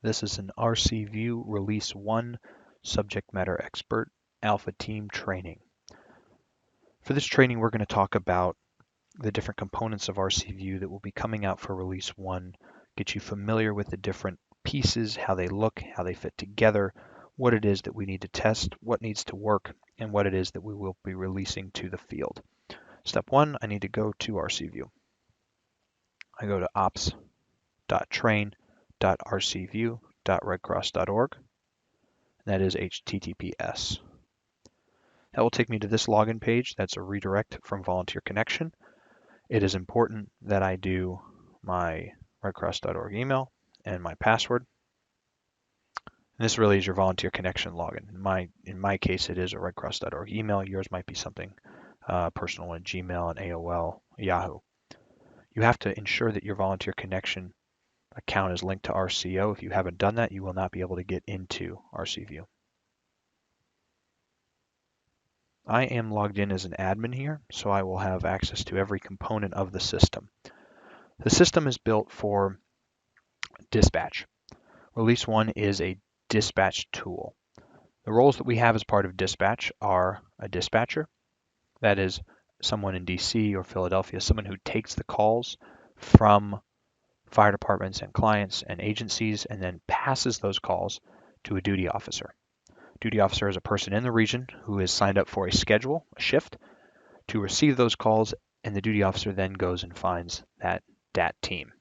This is an RC View Release 1 Subject Matter Expert Alpha Team training. For this training, we're going to talk about the different components of RC View that will be coming out for Release 1, get you familiar with the different pieces, how they look, how they fit together, what it is that we need to test, what needs to work, and what it is that we will be releasing to the field. Step 1, I need to go to RC View. I go to ops.train.rcview.redcross.org. That is HTTPS. That will take me to this login page. That's a redirect from Volunteer Connection. It is important that I do my redcross.org email and my password. And this really is your Volunteer Connection login. In my case, it is a redcross.org email. Yours might be something personal in Gmail and AOL, Yahoo. You have to ensure that your Volunteer Connection account is linked to RCO. If you haven't done that, you will not be able to get into RCView. I am logged in as an admin here, so I will have access to every component of the system. The system is built for dispatch. Release 1 is a dispatch tool. The roles that we have as part of dispatch are a dispatcher, that is someone in DC or Philadelphia, someone who takes the calls from fire departments and clients and agencies and then passes those calls to a duty officer. Duty officer is a person in the region who is signed up for a schedule, a shift, to receive those calls, and the duty officer then goes and finds that DAT team.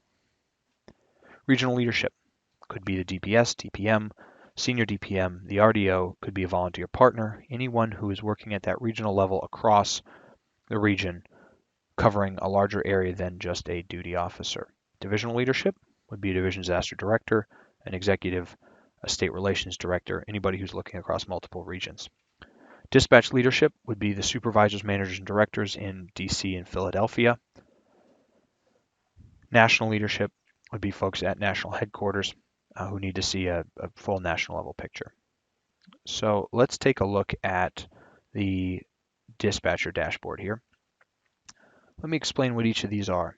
Regional leadership could be the DPS, DPM, senior DPM, the RDO, could be a volunteer partner, anyone who is working at that regional level across the region, covering a larger area than just a duty officer. Divisional leadership would be a division disaster director, an executive, a state relations director, anybody who's looking across multiple regions. Dispatch leadership would be the supervisors, managers, and directors in DC and Philadelphia. National leadership would be folks at national headquarters who need to see a full national level picture. So let's take a look at the dispatcher dashboard here. Let me explain what each of these are.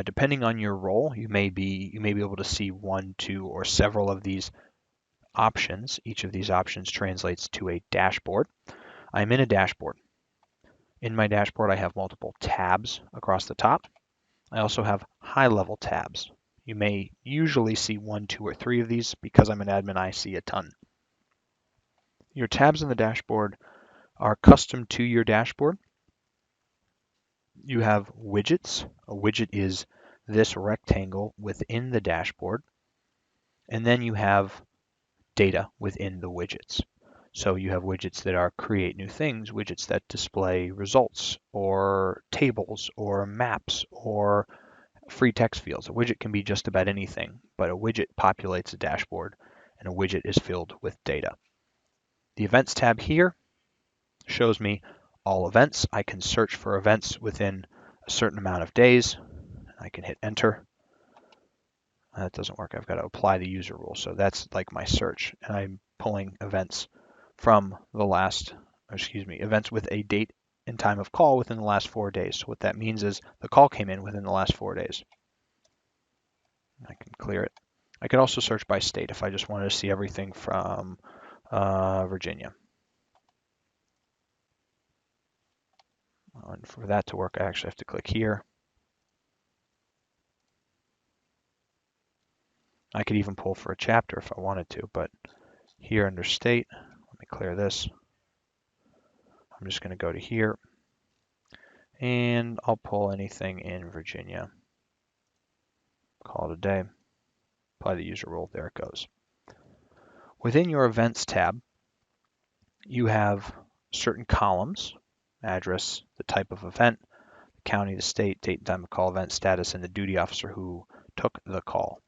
Depending on your role, you may be able to see one, two, or several of these options. Each of these options translates to a dashboard. I'm in a dashboard. In my dashboard, I have multiple tabs across the top. I also have high-level tabs. You may usually see one, two, or three of these. Because I'm an admin, I see a ton. Your tabs in the dashboard are custom to your dashboard. You have widgets. A widget is this rectangle within the dashboard. And then you have data within the widgets. So you have widgets that are create new things, widgets that display results or tables or maps or free text fields. A widget can be just about anything, but a widget populates a dashboard and a widget is filled with data. The events tab here shows me all events. I can search for events within a certain amount of days. I can hit enter. That doesn't work. I've got to apply the user rule. So that's like my search. And I'm pulling events from the last, events with a date and time of call within the last 4 days. So what that means is the call came in within the last 4 days. I can clear it. I can also search by state if I just wanted to see everything from Virginia. And for that to work, I actually have to click here. I could even pull for a chapter if I wanted to, but here under state, let me clear this. I'm just going to go to here and I'll pull anything in Virginia. Call it a day. Apply the user rule. There it goes. Within your events tab, you have certain columns: address, the type of event, the county, the state, date and time of call, event status, and the duty officer who took the call.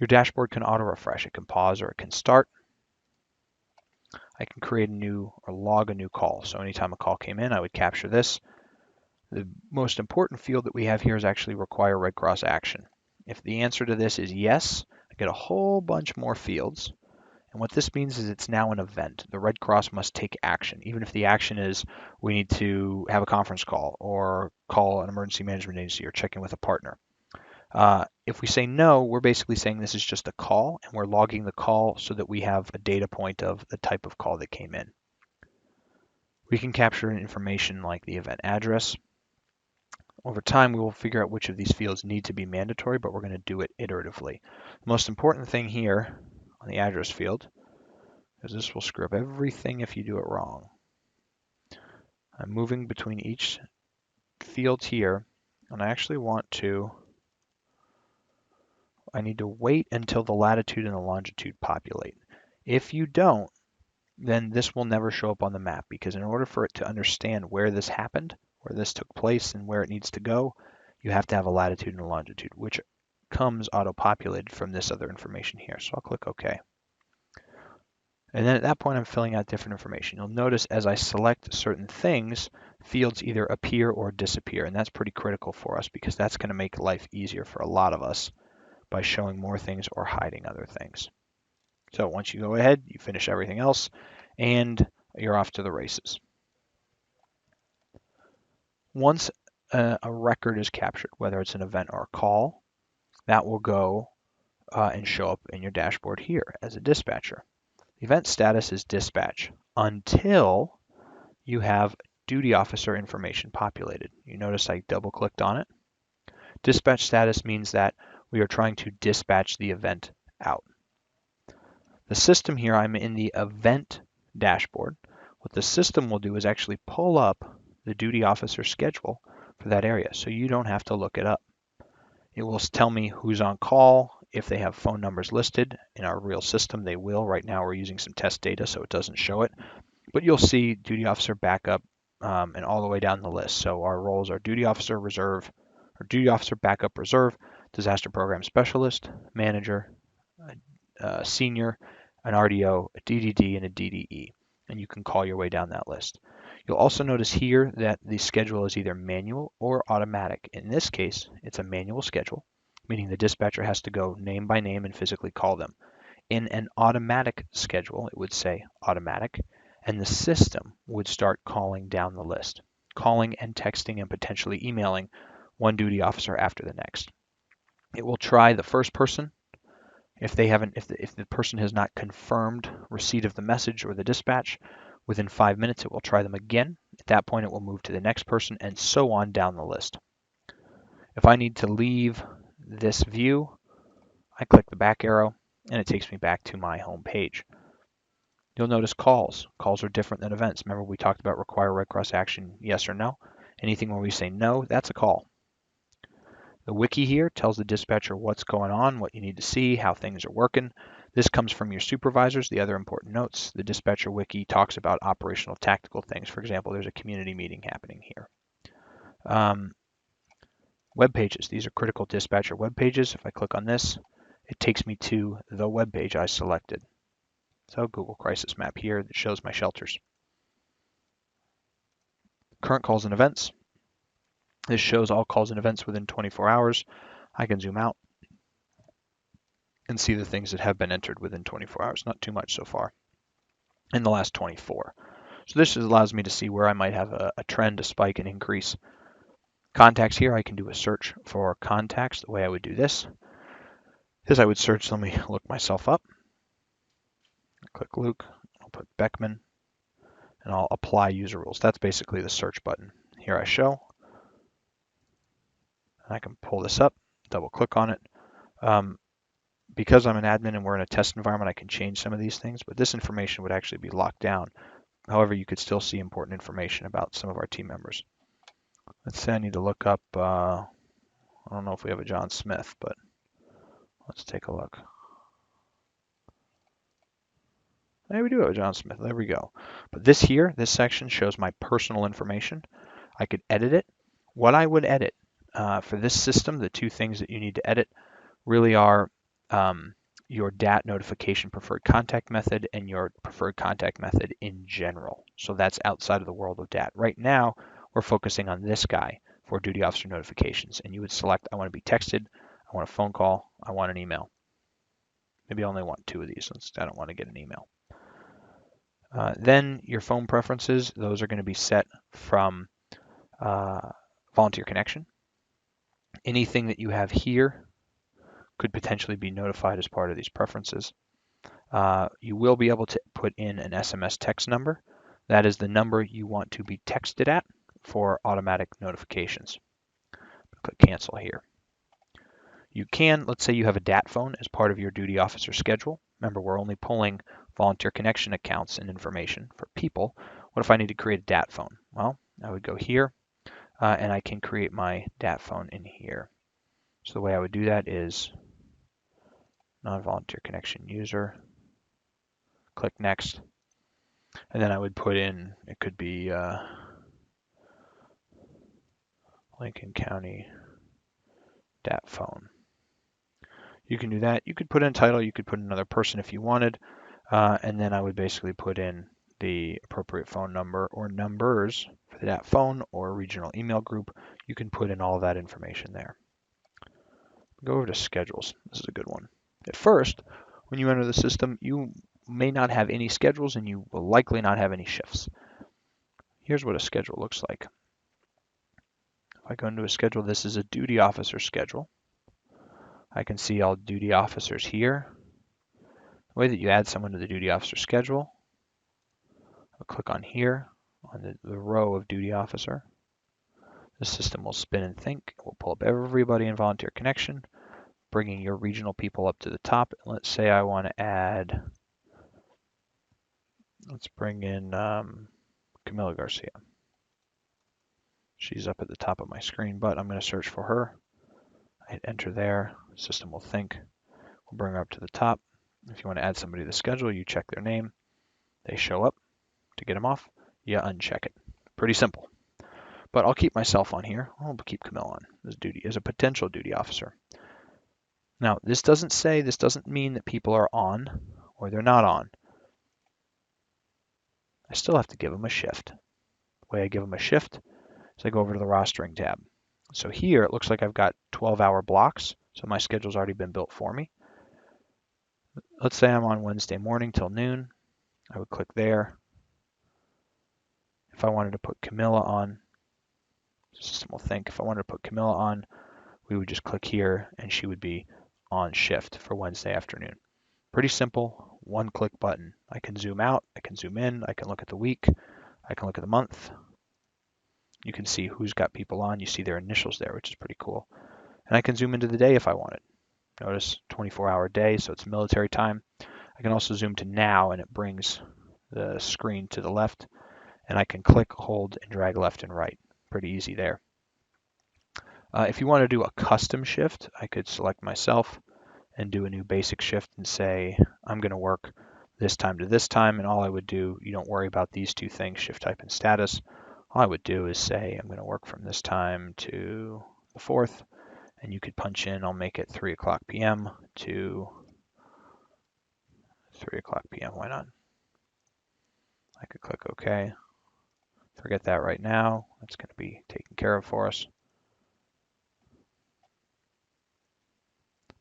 Your dashboard can auto refresh. It can pause or it can start. I can create a new or log a new call. So anytime a call came in, I would capture this. The most important field that we have here is actually require Red Cross action. If the answer to this is yes, I get a whole bunch more fields. And what this means is it's now an event. The Red Cross must take action, even if the action is we need to have a conference call or call an emergency management agency or check in with a partner. If we say no, we're basically saying this is just a call, and we're logging the call so that we have a data point of the type of call that came in. We can capture information like the event address. Over time, we will figure out which of these fields need to be mandatory, but we're going to do it iteratively. The most important thing here on the address field, because this will screw up everything if you do it wrong. I'm moving between each field here, and I actually I need to wait until the latitude and the longitude populate. If you don't, then this will never show up on the map, because in order for it to understand where this happened, where this took place, and where it needs to go, you have to have a latitude and a longitude, which comes auto-populated from this other information here. So I'll click OK. And then at that point, I'm filling out different information. You'll notice as I select certain things, fields either appear or disappear. And that's pretty critical for us, because that's going to make life easier for a lot of us by showing more things or hiding other things. So once you go ahead, you finish everything else, and you're off to the races. Once a record is captured, whether it's an event or a call, that will go and show up in your dashboard here as a dispatcher. The event status is dispatch until you have duty officer information populated. You notice I double-clicked on it. Dispatch status means that we are trying to dispatch the event out. The system here, I'm in the event dashboard. What the system will do is actually pull up the duty officer schedule for that area, so you don't have to look it up. It will tell me who's on call. If they have phone numbers listed in our real system, they will. Right now we're using some test data, so it doesn't show it. But you'll see duty officer backup and all the way down the list. So our roles are duty officer reserve, or duty officer backup reserve, disaster program specialist, manager, senior, an RDO, a DDD, and a DDE. And you can call your way down that list. You'll also notice here that the schedule is either manual or automatic. In this case, it's a manual schedule, meaning the dispatcher has to go name by name and physically call them. In an automatic schedule, it would say automatic, and the system would start calling down the list, calling and texting and potentially emailing one duty officer after the next. It will try the first person. If the person has not confirmed receipt of the message or the dispatch, within 5 minutes it will try them again. At that point it will move to the next person, and so on down the list. If I need to leave this view, I click the back arrow and it takes me back to my home page. You'll notice calls. Calls are different than events. Remember we talked about require red cross action, yes or no? Anything where we say no, that's a call. The wiki here tells the dispatcher what's going on, what you need to see, how things are working. This comes from your supervisors. The other important notes, the dispatcher wiki talks about operational tactical things. For example, there's a community meeting happening here. Web pages. These are critical dispatcher web pages. If I click on this, it takes me to the web page I selected. So Google Crisis Map here that shows my shelters. Current calls and events. This shows all calls and events within 24 hours. I can zoom out and see the things that have been entered within 24 hours. Not too much so far in the last 24. So this allows me to see where I might have a trend, a spike, an increase. Contacts here, I can do a search for contacts. The way I would do this is I would search, let me look myself up. Click Luke, I'll put Beckman, and I'll apply user rules. That's basically the search button. Here I show. I can pull this up, double click on it. Because I'm an admin and we're in a test environment, I can change some of these things, but this information would actually be locked down. However, you could still see important information about some of our team members. Let's say I need to look up, I don't know if we have a John Smith, but let's take a look. Hey, we do have a John Smith, there we go. But this here, this section shows my personal information. I could edit it. What I would edit for this system, the two things that you need to edit really are your DAT notification preferred contact method and your preferred contact method in general. So that's outside of the world of DAT. Right now, we're focusing on this guy for duty officer notifications. And you would select, I want to be texted, I want a phone call, I want an email. Maybe I only want two of these since I don't want to get an email. Then your phone preferences, those are going to be set from volunteer connection. Anything that you have here could potentially be notified as part of these preferences. You will be able to put in an SMS text number. That is the number you want to be texted at for automatic notifications. Click cancel here. You can, let's say you have a DAT phone as part of your duty officer schedule. Remember, we're only pulling volunteer connection accounts and information for people. What if I need to create a DAT phone? Well, I would go here and I can create my DAT phone in here. So the way I would do that is non-volunteer connection user, click next, and then I would put in, it could be Lincoln County DAT phone. You can do that. You could put in a title, you could put in another person if you wanted, and then I would basically put in the appropriate phone number or numbers for that phone or regional email group. You can put in all of that information there. Go over to schedules. This is a good one. At first, when you enter the system, you may not have any schedules and you will likely not have any shifts. Here's what a schedule looks like. If I go into a schedule, this is a duty officer schedule. I can see all duty officers here. The way that you add someone to the duty officer schedule, I'll click on here on the row of duty officer. The system will spin and think. It will pull up everybody in volunteer connection, bringing your regional people up to the top. Let's say I want to add, let's bring in Camila Garcia. She's up at the top of my screen, but I'm going to search for her. I hit enter there. The system will think. We'll bring her up to the top. If you want to add somebody to the schedule, you check their name. They show up. To get them off, you uncheck it. Pretty simple. But I'll keep myself on here. I'll keep Camille on as a potential duty officer. Now, this doesn't mean that people are on or they're not on. I still have to give them a shift. The way I give them a shift is I go over to the rostering tab. So here it looks like I've got 12-hour blocks. So my schedule's already been built for me. Let's say I'm on Wednesday morning till noon. I would click there. If I wanted to put Camilla on, the system will think. If I wanted to put Camilla on, we would just click here and she would be on shift for Wednesday afternoon. Pretty simple, one-click button. I can zoom out, I can zoom in, I can look at the week, I can look at the month. You can see who's got people on. You see their initials there, which is pretty cool. And I can zoom into the day if I wanted. Notice 24-hour day, so it's military time. I can also zoom to now, and it brings the screen to the left. And I can click, hold, and drag left and right. Pretty easy there. If you want to do a custom shift, I could select myself and do a new basic shift and say, I'm going to work this time to this time. And all I would do, you don't worry about these two things, shift type and status. All I would do is say, I'm going to work from this time to the 4th. And you could punch in, I'll make it 3 o'clock p.m. to 3 o'clock p.m. Why not? I could click OK. Forget that right now. That's going to be taken care of for us.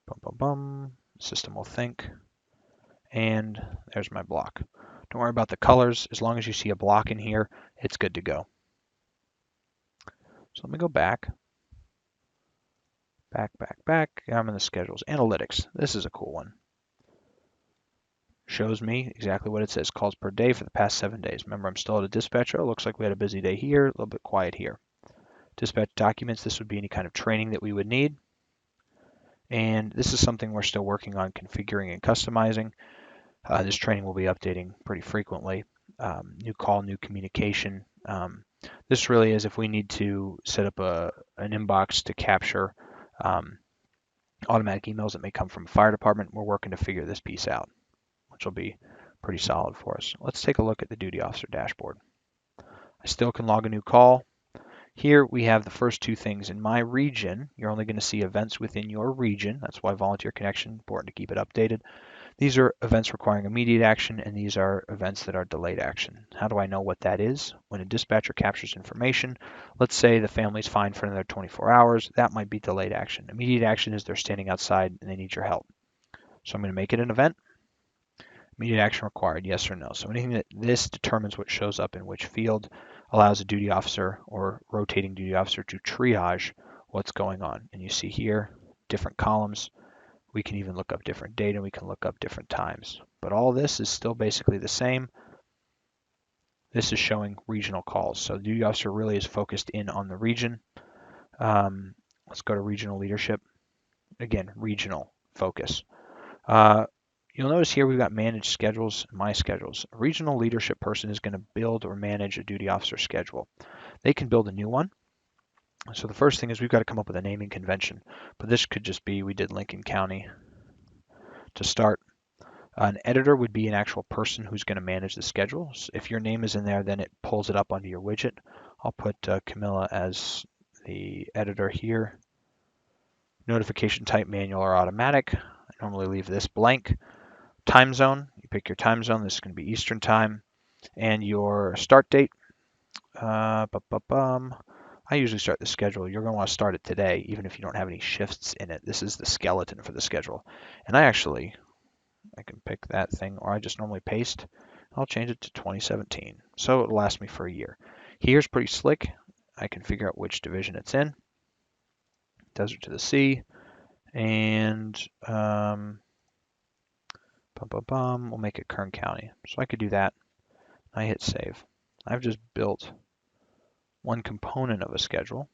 Bum, bum, bum. System will think. And there's my block. Don't worry about the colors. As long as you see a block in here, it's good to go. So let me go back. Back. I'm in the schedules. Analytics. This is a cool one. Shows me exactly what it says. Calls per day for the past 7 days. Remember, I'm still at a dispatcher. It looks like we had a busy day here, a little bit quiet here. Dispatch documents. This would be any kind of training that we would need. And this is something we're still working on configuring and customizing. This training will be updating pretty frequently. New call, new communication. This really is if we need to set up an inbox to capture automatic emails that may come from a fire department. We're working to figure this piece out, which will be pretty solid for us. Let's take a look at the duty officer dashboard. I still can log a new call. Here we have the first two things. In my region, you're only going to see events within your region. That's why volunteer connection, important to keep it updated. These are events requiring immediate action, and these are events that are delayed action. How do I know what that is? When a dispatcher captures information, let's say the family's fine for another 24 hours, that might be delayed action. Immediate action is they're standing outside and they need your help. So I'm going to make it an event. Immediate action required, yes or no. So anything that this determines what shows up in which field allows a duty officer or rotating duty officer to triage what's going on. And you see here, different columns. We can even look up different data. We can look up different times. But all this is still basically the same. This is showing regional calls. So the duty officer really is focused in on the region. Let's go to regional leadership. Again, regional focus. You'll notice here we've got managed schedules, my schedules. A regional leadership person is going to build or manage a duty officer schedule. They can build a new one. So the first thing is we've got to come up with a naming convention. But this could just be, we did Lincoln County to start. An editor would be an actual person who's going to manage the schedules. If your name is in there, then it pulls it up onto your widget. I'll put Camilla as the editor here. Notification type, manual or automatic. I normally leave this blank. Time zone, you pick your time zone. This is going to be Eastern time. And your start date. I usually start the schedule. You're going to want to start it today, even if you don't have any shifts in it. This is the skeleton for the schedule. And I can pick that thing, or I just normally paste. I'll change it to 2017. So it'll last me for a year. Here's pretty slick. I can figure out which division it's in. Desert to the Sea. And we'll make it Kern County. So I could do that. I hit save. I've just built one component of a schedule.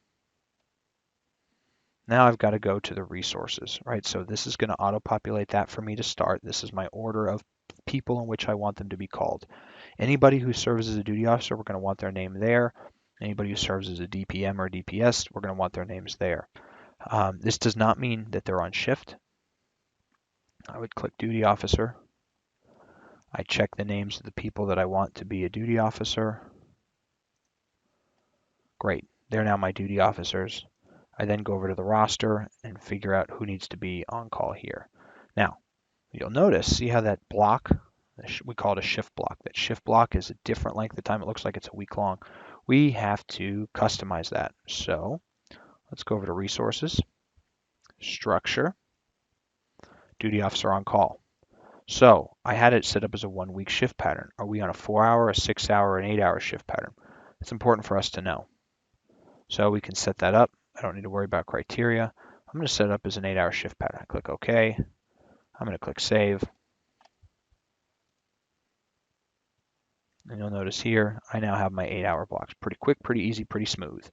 Now I've got to go to the resources, right? So this is going to auto-populate that for me to start. This is my order of people in which I want them to be called. Anybody who serves as a duty officer, we're going to want their name there. Anybody who serves as a DPM or DPS, we're going to want their names there. This does not mean that they're on shift. I would click duty officer. I check the names of the people that I want to be a duty officer. Great, they're now my duty officers. I then go over to the roster and figure out who needs to be on call here. Now, you'll notice, see how that block, we call it a shift block. That shift block is a different length of time. It looks like it's a week long. We have to customize that. So let's go over to resources, structure, duty officer on call. So I had it set up as a 1 week shift pattern. Are we on a 4 hour, a 6 hour, an 8 hour shift pattern? It's important for us to know. So we can set that up. I don't need to worry about criteria. I'm going to set it up as an 8 hour shift pattern. I click OK. I'm going to click save. And you'll notice here, I now have my 8 hour blocks. Pretty quick, pretty easy, pretty smooth.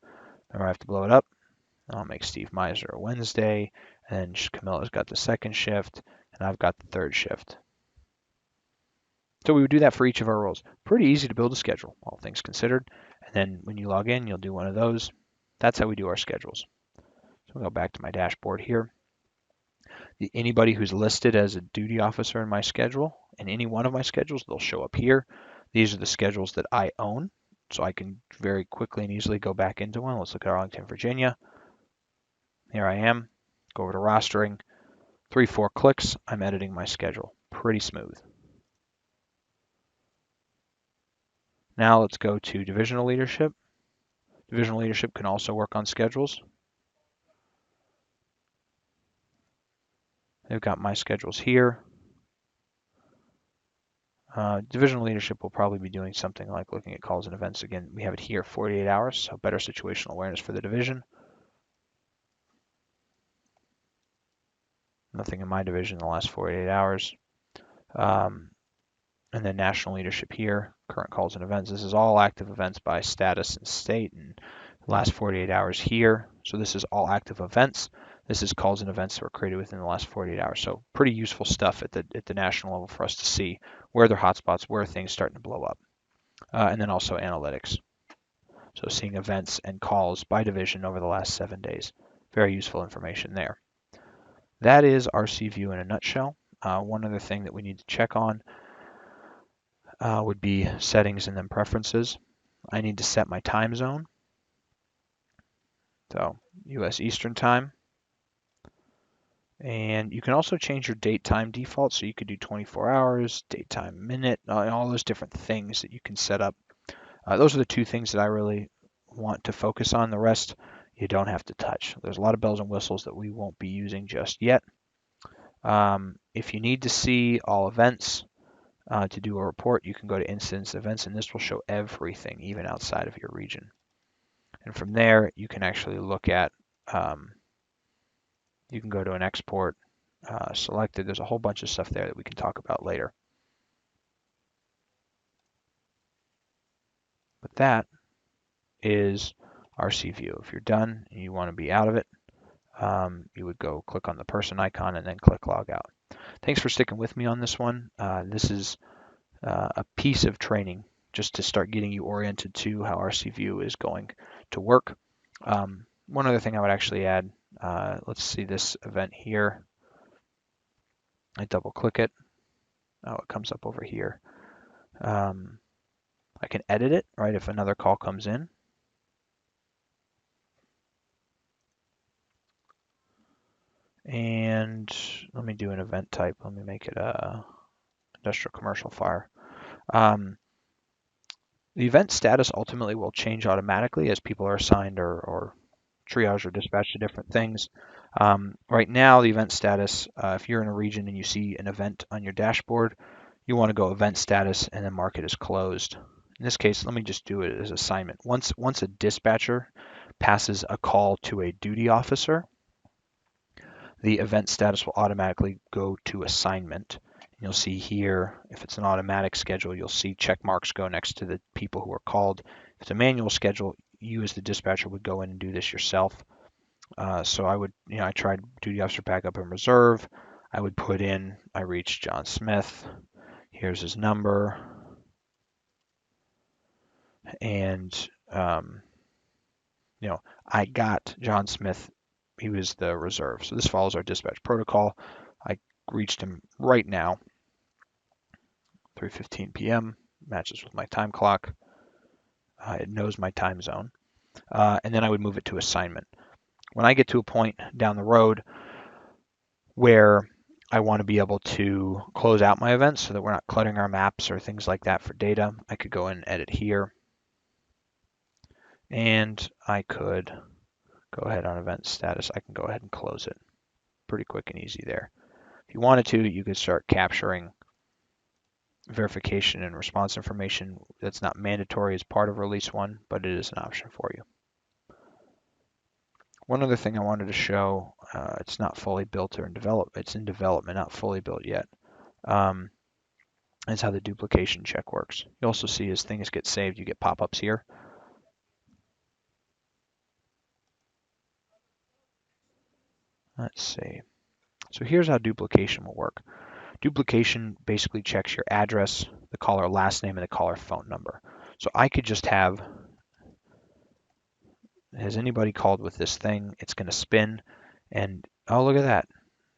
Remember, I have to blow it up. I'll make Steve Miser a Wednesday, and Camilla's got the second shift, and I've got the third shift. So we would do that for each of our roles. Pretty easy to build a schedule, all things considered. And then when you log in, you'll do one of those. That's how we do our schedules. So I'll go back to my dashboard here. Anybody who's listed as a duty officer in my schedule, in any one of my schedules, they'll show up here. These are the schedules that I own, so I can very quickly and easily go back into one. Let's look at Arlington, Virginia. Here I am. Go over to rostering. 3-4 clicks. I'm editing my schedule. Pretty smooth. Now let's go to divisional leadership. Divisional leadership can also work on schedules. They've got my schedules here. Divisional leadership will probably be doing something like looking at calls and events. Again, we have it here, 48 hours, so better situational awareness for the division. Nothing in my division in the last 48 hours. And then national leadership here, current calls and events. This is all active events by status and state, and the last 48 hours here. So this is all active events. This is calls and events that were created within the last 48 hours. So pretty useful stuff at the national level for us to see where there are hotspots, where are things starting to blow up. And then also analytics. So seeing events and calls by division over the last 7 days. Very useful information there. That is RC View in a nutshell. One other thing that we need to check on would be settings and then preferences. I need to set my time zone. So US Eastern time. And you can also change your date time default. So you could do 24 hours, date time minute, all those different things that you can set up. Those are the two things that I really want to focus on. The rest you don't have to touch. There's a lot of bells and whistles that we won't be using just yet. If you need to see all events to do a report, you can go to instance events, and this will show everything, even outside of your region. And from there, you can actually look at You can go to an export selected. There's a whole bunch of stuff there that we can talk about later. But that is RC View. If you're done and you want to be out of it, you would go click on the person icon and then click log out. Thanks for sticking with me on this one. This is a piece of training just to start getting you oriented to how RC View is going to work. One other thing I would actually add, let's see this event here. I double click it. Oh, it comes up over here. I can edit it, right, if another call comes in. And let me do an event type. Let me make it a industrial commercial fire. The event status ultimately will change automatically as people are assigned or triage or dispatched to different things. Right now, the event status, if you're in a region and you see an event on your dashboard, you want to go event status and then mark it as closed. In this case, let me just do it as assignment. Once a dispatcher passes a call to a duty officer, the event status will automatically go to assignment. You'll see here, if it's an automatic schedule, you'll see check marks go next to the people who are called. If it's a manual schedule, you as the dispatcher would go in and do this yourself. So I would, I tried duty officer backup and reserve. I would put in, I reached John Smith. Here's his number. And, I got John Smith. He was the reserve. So this follows our dispatch protocol. I reached him right now, 3:15 p.m. Matches with my time clock. It knows my time zone. And then I would move it to assignment. When I get to a point down the road where I want to be able to close out my events so that we're not cluttering our maps or things like that for data, I could go in and edit here. And I could go ahead on event status. I can go ahead and close it. Pretty quick and easy there. If you wanted to, you could start capturing verification and response information. That's not mandatory as part of release 1, but it is an option for you. One other thing I wanted to show, it's not fully built or in development. It's in development, not fully built yet. Is how the duplication check works. You also see as things get saved, you get pop-ups here. Let's see. So here's how duplication will work. Duplication basically checks your address, the caller last name, and the caller phone number. So I could just have, has anybody called with this thing? It's going to spin, and oh, look at that.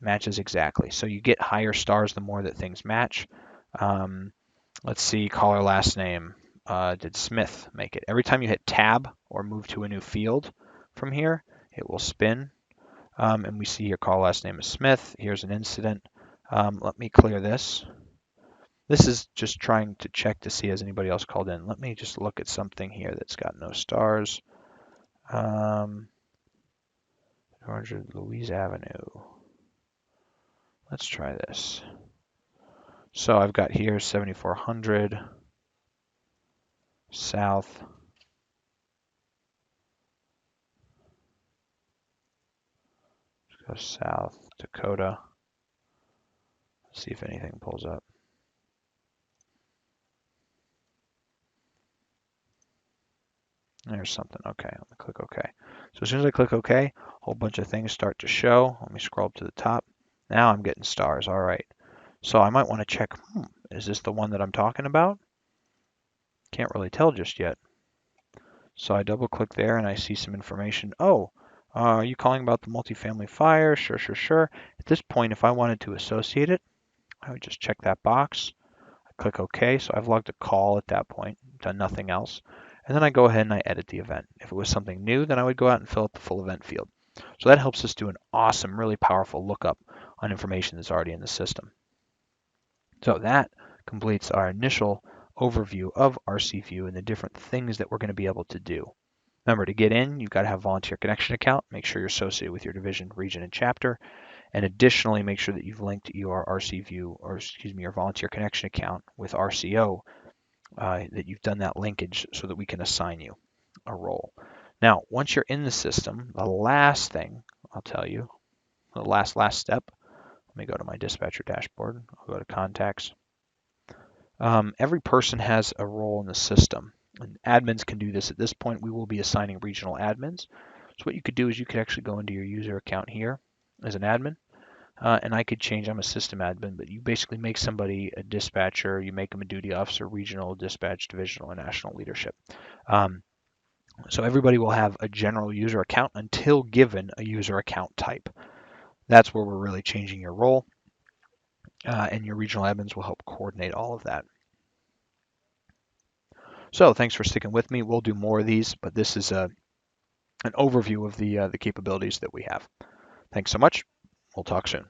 Matches exactly. So you get higher stars the more that things match. Let's see, caller last name. Did Smith make it? Every time you hit tab or move to a new field from here, it will spin. And we see here call last name is Smith. Here's an incident. Let me clear this. This is just trying to check to see has anybody else called in. Let me just look at something here that's got no stars. Georgia Louise Avenue. Let's try this. So I've got here 7400 South. Let's go South Dakota. See if anything pulls up. There's something. Okay, let me click OK. So as soon as I click OK, a whole bunch of things start to show. Let me scroll up to the top. Now I'm getting stars. All right. So I might want to check, is this the one that I'm talking about? Can't really tell just yet. So I double click there and I see some information. Oh, are you calling about the multifamily fire? Sure, sure, sure. At this point, if I wanted to associate it, I would just check that box. I click OK. So I've logged a call at that point, done nothing else. And then I go ahead and I edit the event. If it was something new, then I would go out and fill out the full event field. So that helps us do an awesome, really powerful lookup on information that's already in the system. So that completes our initial overview of RC View and the different things that we're going to be able to do. Remember, to get in, you've got to have a volunteer connection account. Make sure you're associated with your division, region, and chapter. And additionally, make sure that you've linked your RC View, or excuse me, your volunteer connection account with RCO, that you've done that linkage so that we can assign you a role. Now, once you're in the system, the last thing I'll tell you, the last step, let me go to my dispatcher dashboard. I'll go to contacts. Every person has a role in the system, and admins can do this. At this point, we will be assigning regional admins. So what you could do is you could actually go into your user account here as an admin, and I could change, I'm a system admin, but you basically make somebody a dispatcher, you make them a duty officer, regional, dispatch, divisional, and national leadership. So everybody will have a general user account until given a user account type. That's where we're really changing your role, and your regional admins will help coordinate all of that. So thanks for sticking with me. We'll do more of these, but this is an overview of the capabilities that we have. Thanks so much. We'll talk soon.